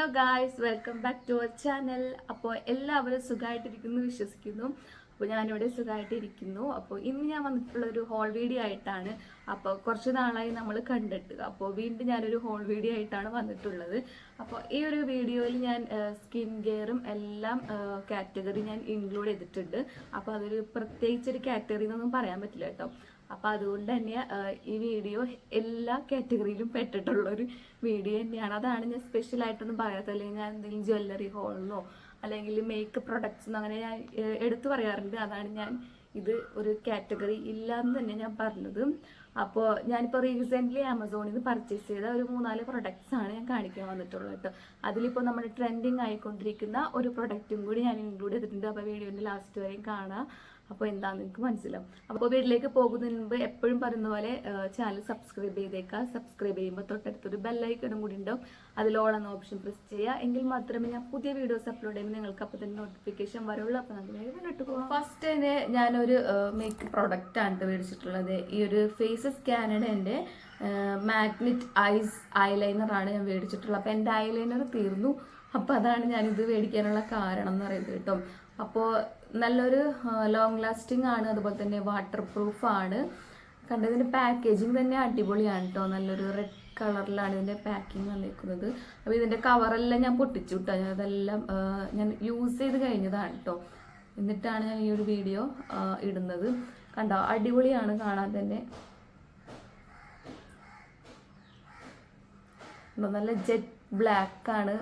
Hello guys, welcome back to our channel. അപ്പോൾ എല്ലാവരും സുഖമായിട്ടിരിക്കുന്നു വിശ്വസിക്കുന്നു. അപ്പോൾ ഞാനിവിടെ സുഖമായിട്ടിരിക്കുന്നു. അപ്പോൾ ഇന്ന് ഞാൻ വന്നിട്ടുള്ള ഒരു ഹോൾ വീഡിയോ ആയിട്ടാണ്. അപ്പോൾ കുറച്ച് നാളായി നമ്മൾ കണ്ടിട്ട്, അപ്പോൾ വീണ്ടും ഞാനൊരു ഹോൾ വീഡിയോ ആയിട്ടാണ് വന്നിട്ടുള്ളത്. അപ്പോൾ ഈ ഒരു വീഡിയോയിൽ ഞാൻ സ്കിൻ കെയറും എല്ലാം കാറ്റഗറി ഞാൻ ഇൻക്ലൂഡ് ചെയ്തിട്ടുണ്ട്. അപ്പോൾ അതൊരു പ്രത്യേകിച്ചൊരു കാറ്റഗറി എന്നൊന്നും പറയാൻ പറ്റില്ല കേട്ടോ. അപ്പം അതുകൊണ്ട് തന്നെ ഈ വീഡിയോ എല്ലാ കാറ്റഗറിയിലും പെട്ടിട്ടുള്ളൊരു വീഡിയോ തന്നെയാണ്. അതാണ് ഞാൻ സ്പെഷ്യലായിട്ടൊന്നും പറയാത്തത്. അല്ലെങ്കിൽ ഞാൻ എന്തെങ്കിലും ജ്വല്ലറി ഹോളെന്നോ അല്ലെങ്കിൽ മേക്കപ്പ് പ്രൊഡക്ട്സെന്നോ അങ്ങനെ ഞാൻ എടുത്തു പറയാറുണ്ട്. അതാണ് ഞാൻ ഇത് ഒരു കാറ്റഗറി ഇല്ലയെന്ന് തന്നെ ഞാൻ പറഞ്ഞത്. അപ്പോൾ ഞാനിപ്പോൾ റീസെൻ്റ്ലി ആമസോണിൽ നിന്ന് പർച്ചേസ് ചെയ്ത ഒരു 3-4 പ്രൊഡക്ട്സാണ് ഞാൻ കാണിക്കാൻ വന്നിട്ടുള്ളത് കേട്ടോ. അതിലിപ്പോൾ നമ്മുടെ ട്രെൻഡിങ് ആയിക്കൊണ്ടിരിക്കുന്ന ഒരു പ്രൊഡക്റ്റും കൂടി ഞാൻ ഇൻക്ലൂഡ് ചെയ്തിട്ടുണ്ട്. അപ്പോൾ വീഡിയോൻ്റെ ലാസ്റ്റ് വരെയും കാണാം. അപ്പോൾ എന്താണെന്ന് നിങ്ങൾക്ക് മനസ്സിലാവും. അപ്പോൾ വീട്ടിലേക്ക് പോകുന്നതിന് മുമ്പ് എപ്പോഴും പറയുന്ന പോലെ ചാനൽ സബ്സ്ക്രൈബ് ചെയ്തേക്കാം. സബ്സ്ക്രൈബ് ചെയ്യുമ്പോൾ തൊട്ടടുത്തൊരു ബെല്ലൈക്കണും കൂടി ഉണ്ടാവും. അതിൽ ഓൾ എന്ന ഓപ്ഷൻ പ്രസ് ചെയ്യുക. എങ്കിൽ മാത്രമേ ഞാൻ പുതിയ വീഡിയോസ് അപ്ലോഡ് ചെയ്യുമ്പോൾ നിങ്ങൾക്ക് അപ്പോൾ തന്നെ നോട്ടിഫിക്കേഷൻ വരുള്ളൂ. അപ്പോൾ നമുക്ക് മുന്നോട്ട് പോകാം. ഫസ്റ്റ് തന്നെ ഞാനൊരു മേക്കപ്പ് പ്രൊഡക്റ്റാണ് മേടിച്ചിട്ടുള്ളത്. ഈ ഒരു ഫേസ് സ്കാനഡ് എൻ്റെ മാഗ്നറ്റ് ഐസ് ഐലൈനറാണ് ഞാൻ മേടിച്ചിട്ടുള്ളത്. അപ്പോൾ എൻ്റെ ഐലൈനർ തീർന്നു. അപ്പോൾ അതാണ് ഞാനിത് മേടിക്കാനുള്ള കാരണം എന്ന് പറയുന്നത് കേട്ടോ. അപ്പോൾ നല്ലൊരു ലോങ് ലാസ്റ്റിംഗ് ആണ്, അതുപോലെ തന്നെ വാട്ടർ പ്രൂഫാണ്. കണ്ടതിൻ്റെ പാക്കേജിങ് തന്നെ അടിപൊളിയാണ് കേട്ടോ. നല്ലൊരു റെഡ് കളറിലാണ് ഇതിൻ്റെ പാക്കിങ് വന്നിരിക്കുന്നത്. അപ്പോൾ ഇതിൻ്റെ കവറെല്ലാം ഞാൻ പൊട്ടിച്ചു കേട്ടോ. അതെല്ലാം ഞാൻ യൂസ് ചെയ്ത് കഴിഞ്ഞതാണ് കേട്ടോ. എന്നിട്ടാണ് ഞാൻ ഈ ഒരു വീഡിയോ ഇടുന്നത്. കണ്ടോ, അടിപൊളിയാണ് കാണാൻ തന്നെ. നല്ല ജെറ്റ് ബ്ലാക്കാണ്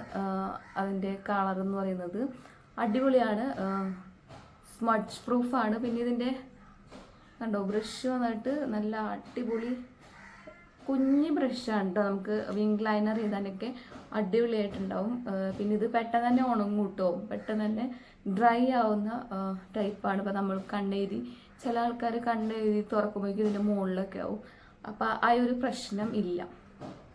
അതിൻ്റെ കളർ എന്ന് പറയുന്നത്. അടിപൊളിയാണ്, സ്മഡ്ജ് പ്രൂഫാണ്. പിന്നെ ഇതിൻ്റെ കണ്ടോ ബ്രഷ് വന്നിട്ട് നല്ല അടിപൊളി കുഞ്ഞി ബ്രഷാണ് കേട്ടോ. നമുക്ക് വിങ് ലൈനർ ചെയ്താനൊക്കെ അടിപൊളിയായിട്ടുണ്ടാവും. പിന്നെ ഇത് പെട്ടെന്ന് തന്നെ ഉണങ്ങും കേട്ടോ. പെട്ടെന്ന് തന്നെ ഡ്രൈ ആവുന്ന ടൈപ്പാണ്. ഇപ്പോൾ നമ്മൾ കണ്ണെഴുതി, ചില ആൾക്കാർ കണ്ണെഴുതി തുറക്കുമ്പോഴേക്കും ഇതിൻ്റെ മുകളിലൊക്കെ ആവും. അപ്പോൾ ആ ഒരു പ്രശ്നം ഇല്ല.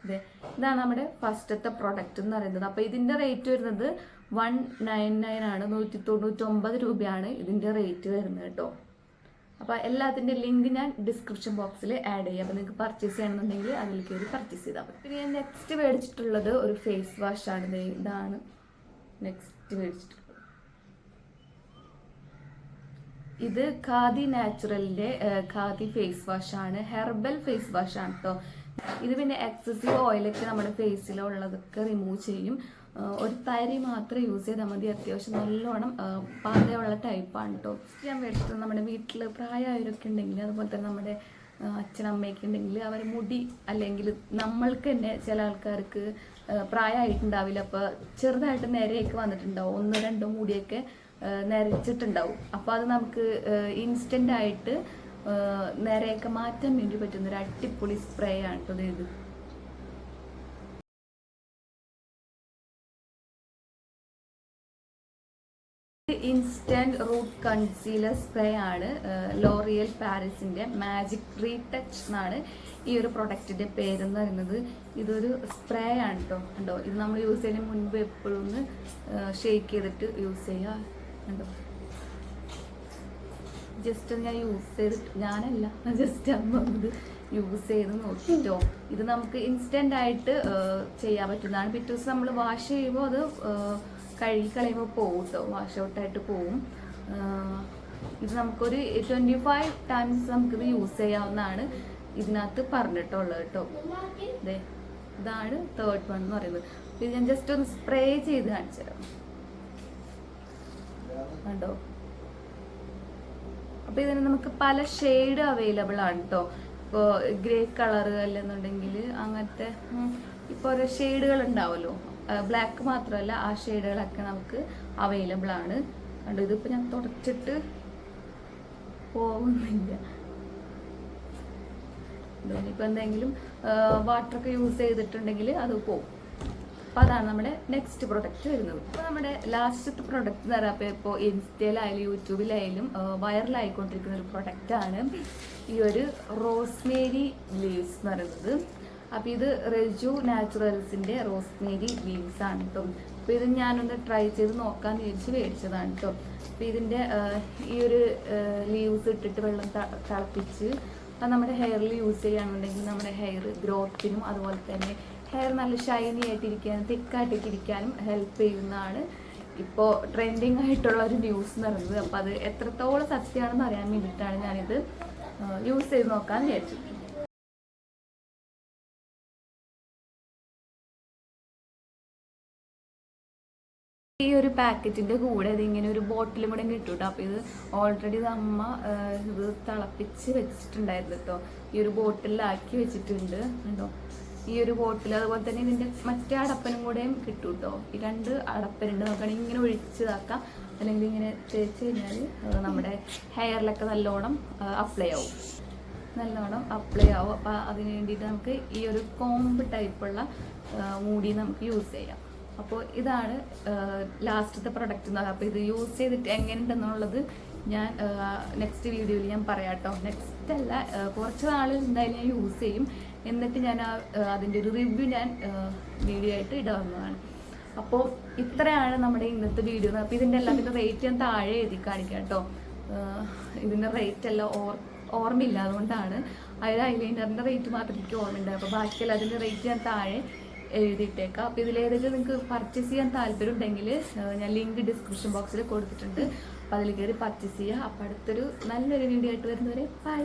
അതെ, ഇതാണ് നമ്മുടെ ഫസ്റ്റത്തെ പ്രൊഡക്റ്റ് എന്ന് പറയുന്നത്. അപ്പോൾ ഇതിൻ്റെ റേറ്റ് വരുന്നത് 199 ആണ്. 199 രൂപയാണ് ഇതിൻ്റെ റേറ്റ് വരുന്നത് കേട്ടോ. അപ്പോൾ എല്ലാത്തിൻ്റെ ലിങ്ക് ഞാൻ ഡിസ്ക്രിപ്ഷൻ ബോക്സിൽ ആഡ് ചെയ്യാം. അപ്പോൾ നിങ്ങൾക്ക് പർച്ചേസ് ചെയ്യണമെന്നുണ്ടെങ്കിൽ അതിൽ കയറി പർച്ചേസ് ചെയ്താൽ മതി. പിന്നെ ഞാൻ നെക്സ്റ്റ് മേടിച്ചിട്ടുള്ളത് ഒരു ഫേസ് വാഷാണ്. ഇതാണ് നെക്സ്റ്റ് മേടിച്ചിട്ടുള്ളത്. ഇത് ഖാദി നാച്ചുറലിൻ്റെ ഖാദി ഫേസ് വാഷാണ്. ഹെർബൽ ഫേസ് വാഷാണ് കേട്ടോ. ഇത് പിന്നെ എക്സസീവ് ഓയിലൊക്കെ നമ്മുടെ ഫേസിലുള്ളതൊക്കെ റിമൂവ് ചെയ്യും. ഒരു തരി മാത്രം യൂസ് ചെയ്താൽ മതി. അത്യാവശ്യം നല്ലോണം പാതയുള്ള ടൈപ്പാണ് കേട്ടോ. ഞാൻ മേടിച്ചത് നമ്മുടെ വീട്ടിൽ പ്രായമായവരൊക്കെ ഉണ്ടെങ്കിൽ, അതുപോലെ തന്നെ നമ്മുടെ അച്ഛനമ്മയൊക്കെ ഉണ്ടെങ്കിൽ അവർ മുടി അല്ലെങ്കിൽ നമ്മൾക്ക് തന്നെ ചില ആൾക്കാർക്ക് പ്രായമായിട്ടുണ്ടാവില്ല. അപ്പോൾ ചെറുതായിട്ട് നിരയൊക്കെ വന്നിട്ടുണ്ടാവും, 1-2 മുടിയൊക്കെ നരച്ചിട്ടുണ്ടാവും. അപ്പോൾ അത് നമുക്ക് ഇൻസ്റ്റൻ്റായിട്ട് നിരയൊക്കെ മാറ്റാൻ വേണ്ടി പറ്റുന്ന ഒരു അടിപൊളി സ്പ്രേ ആണ് കേട്ടോ ഇത്. ഇൻസ്റ്റന്റ് റൂട്ട് കൺസീലർ സ്പ്രേ ആണ്. ലോറിയൽ പാരീസിന്റെ മാജിക് റീടച്ച് എന്നാണ് ഈ ഒരു പ്രൊഡക്റ്റിന്റെ പേരെന്ന് പറയുന്നത്. ഇതൊരു സ്പ്രേ ആണ് കേട്ടോ. കണ്ടോ, ഇത് നമ്മൾ യൂസ് ചെയ്യുന്നതിന് മുൻപ് എപ്പോഴും ഒന്ന് ഷേക്ക് ചെയ്തിട്ട് യൂസ് ചെയ്യുക. കണ്ടോ, ജസ്റ്റ് ഞാൻ യൂസ് ചെയ്തിട്ട്, ഞാനല്ല ജസ്റ്റ് അമ്മ ഇത് യൂസ് ചെയ്ത് നോക്കിട്ടോ. ഇത് നമുക്ക് ഇൻസ്റ്റന്റ് ആയിട്ട് ചെയ്യാൻ പറ്റുന്നതാണ്. പിറ്റേ ദിവസം നമ്മൾ വാഷ് ചെയ്യുമ്പോൾ അത് കഴുകി കളയുമ്പോൾ പോവും കേട്ടോ, വാഷ് ഔട്ടായിട്ട് പോവും. ഇത് നമുക്കൊരു 25 ടൈംസ് നമുക്കിത് യൂസ് ചെയ്യാവുന്നതാണ് ഇതിനകത്ത് പറഞ്ഞിട്ടുള്ളത് കേട്ടോ. അതെ, ഇതാണ് തേർഡ് വൺ എന്ന് പറയുന്നത്. ഇത് ഞാൻ ജസ്റ്റ് ഒന്ന് സ്പ്രേ ചെയ്ത് കാണിച്ചു തരാം. കണ്ടോ, അപ്പോൾ ഇതിന് നമുക്ക് പല ഷെയ്ഡ് അവൈലബിൾ ആണ് കേട്ടോ. ഇപ്പോൾ ഗ്രേ കളർ അല്ലെന്നുണ്ടെങ്കിൽ അങ്ങനത്തെ ഇപ്പോൾ ഓരോ ഷെയ്ഡുകൾ ഉണ്ടാവുമല്ലോ. ബ്ലാക്ക് മാത്രമല്ല, ആ ഷെയ്ഡുകളൊക്കെ നമുക്ക് അവൈലബിൾ ആണ്. കണ്ടോ, ഇതിപ്പോൾ ഞാൻ തുടച്ചിട്ട് പോകുന്നില്ല. ഇപ്പോൾ എന്തെങ്കിലും വാട്ടറൊക്കെ യൂസ് ചെയ്തിട്ടുണ്ടെങ്കിൽ അത് പോകും. അപ്പോൾ അതാണ് നമ്മുടെ നെക്സ്റ്റ് പ്രൊഡക്റ്റ് വരുന്നത്. അപ്പോൾ നമ്മുടെ ലാസ്റ്റത്തെ പ്രൊഡക്റ്റ് എന്ന് പറയുമ്പോൾ ഇപ്പോൾ ഇൻസ്റ്റയിലായാലും യൂട്യൂബിലായാലും വൈറലായിക്കൊണ്ടിരിക്കുന്ന ഒരു പ്രൊഡക്റ്റാണ് ഈ ഒരു റോസ്മേരി ലീവ്സ് എന്ന് പറയുന്നത്. അപ്പോൾ ഇത് റെജു നാച്ചുറൽസിൻ്റെ റോസ്മേരി ലീവ്സ് ആണ് കേട്ടോ. അപ്പോൾ ഇത് ഞാനൊന്ന് ട്രൈ ചെയ്ത് നോക്കാമെന്ന് വിചാരിച്ച് മേടിച്ചതാണ് കേട്ടോ. അപ്പോൾ ഇതിൻ്റെ ഈ ഒരു ലീവ്സ് ഇട്ടിട്ട് വെള്ളം തിളപ്പിച്ച് അത് നമ്മുടെ ഹെയറിൽ യൂസ് ചെയ്യുകയാണെന്നുണ്ടെങ്കിൽ നമ്മുടെ ഹെയർ ഗ്രോത്തിനും അതുപോലെ തന്നെ ഹെയർ നല്ല ഷൈനി ആയിട്ടിരിക്കാനും തിക്കായിട്ടൊക്കെ ഇരിക്കാനും ഹെൽപ്പ് ചെയ്യുന്നതാണ് ഇപ്പോൾ ട്രെൻഡിങ് ആയിട്ടുള്ള ഒരു ന്യൂസ് എന്ന് പറയുന്നത്. അപ്പോൾ അത് എത്രത്തോളം സത്യമാണെന്ന് അറിയാൻ വേണ്ടിയിട്ടാണ് ഞാനിത് യൂസ് ചെയ്ത് നോക്കാൻ വിചാരിച്ചു. ഈ ഒരു പാക്കറ്റിൻ്റെ കൂടെ ഇതിങ്ങനെ ഒരു ബോട്ടിലും കൂടെ കിട്ടും കേട്ടോ. അപ്പോൾ ഇത് ഓൾറെഡി ഇത് അമ്മ ഇത് തിളപ്പിച്ച് വെച്ചിട്ടുണ്ടായിരുന്നു കേട്ടോ. ഈ ഒരു ബോട്ടിലാക്കി വെച്ചിട്ടുണ്ട് കേട്ടോ. ഈ ഒരു ബോട്ടിൽ അതുപോലെ തന്നെ ഇതിൻ്റെ മറ്റേ അടപ്പനും കൂടെയും കിട്ടും കേട്ടോ. ഈ 2 അടപ്പനുണ്ട്. നോക്കുകയാണെങ്കിൽ ഇങ്ങനെ ഒഴിച്ചതാക്കാം, അല്ലെങ്കിൽ ഇങ്ങനെ തേച്ച് കഴിഞ്ഞാൽ നമ്മുടെ ഹെയറിലൊക്കെ നല്ലോണം അപ്ലൈ ആവും. അപ്പോൾ അതിന് വേണ്ടിയിട്ട് നമുക്ക് ഈ ഒരു കോംബ് ടൈപ്പുള്ള മൂടി നമുക്ക് യൂസ് ചെയ്യാം. അപ്പോൾ ഇതാണ് ലാസ്റ്റത്തെ പ്രൊഡക്റ്റ് എന്ന് പറയുന്നത്. അപ്പോൾ ഇത് യൂസ് ചെയ്തിട്ട് എങ്ങനെയുണ്ടെന്നുള്ളത് ഞാൻ നെക്സ്റ്റ് വീഡിയോയിൽ ഞാൻ പറയാം കേട്ടോ. നെക്സ്റ്റ് അല്ല, കുറച്ച് നാളിൽ എന്തായാലും ഞാൻ യൂസ് ചെയ്യും. എന്നിട്ട് ഞാൻ അതിൻ്റെ ഒരു റിവ്യൂ ഞാൻ വീഡിയോ ആയിട്ട് ഇടാവുന്നതാണ്. അപ്പോൾ ഇത്രയാണ് നമ്മുടെ ഇന്നത്തെ വീഡിയോ. അപ്പോൾ ഇതിൻ്റെ എല്ലാത്തിൻ്റെ റേറ്റ് ഞാൻ താഴെ എഴുതി കാണിക്കാം കേട്ടോ. ഇതിൻ്റെ റേറ്റ് എല്ലാം ഓർമ്മയില്ല, അതുകൊണ്ടാണ്. അതായത് ഐലൈനറിൻ്റെ റേറ്റ് മാത്രം എനിക്ക് ഓർമ്മയുണ്ട്. അപ്പോൾ ബാക്കിയല്ല അതിൻ്റെ റേറ്റ് ഞാൻ താഴെ എഴുതിയിട്ടേക്കാം. അപ്പോൾ ഇതിലേതൊക്കെ നിങ്ങൾക്ക് പർച്ചേസ് ചെയ്യാൻ താല്പര്യം ഉണ്ടെങ്കിൽ ഞാൻ ലിങ്ക് ഡിസ്ക്രിപ്ഷൻ ബോക്സിൽ കൊടുത്തിട്ടുണ്ട്. അപ്പോൾ അതിൽ കയറി പർച്ചേസ് ചെയ്യുക. അപ്പോൾ അടുത്തൊരു നല്ലൊരു വീഡിയോ ആയിട്ട് വരുന്നവരെ ബൈ.